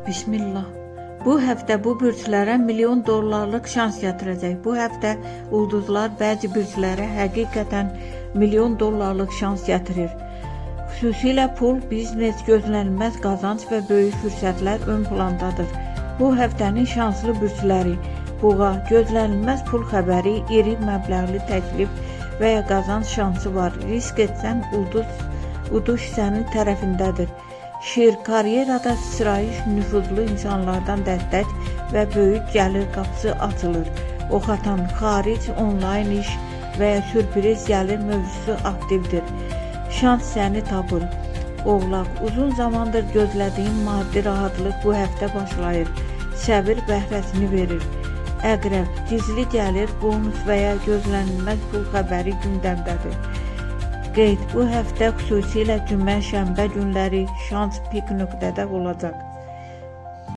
Bismillah. Bu həftə bu bürclərə milyon dollarlıq şans gətirəcək. Bu həftə ulduzlar bəzi bürclərə həqiqətən milyon dollarlıq şans gətirir. Xüsusilə pul, biznes, gözlənilməz qazanc və böyük fürsətlər ön plandadır. Bu həftənin şanslı bürcləri: Boğa, gözlənilməz pul xəbəri, iri məbləğli təklif və ya qazanc şansı var. Risk etsən uduş sənin tərəfindədir. Şir, karyerada sıçrayış, nüfuzlu insanlardan dəstək və böyük gəlir qapısı açılır. Oxatan, xaric, onlayn iş və ya sürpriz gəlir mövzusu aktivdir. Şans səni tapır. Oğlaq, uzun zamandır gözlədiyin maddi rahatlıq bu həftə başlayır. Səbir bəhrəsini verir. Əqrəb, gizli gəlir, bonus və ya gözlənilməz pul xəbəri gündəmdədir. Qeyd, bu həftə xüsusilə cümə, şənbə günləri şans pik nöqtədə olacaq.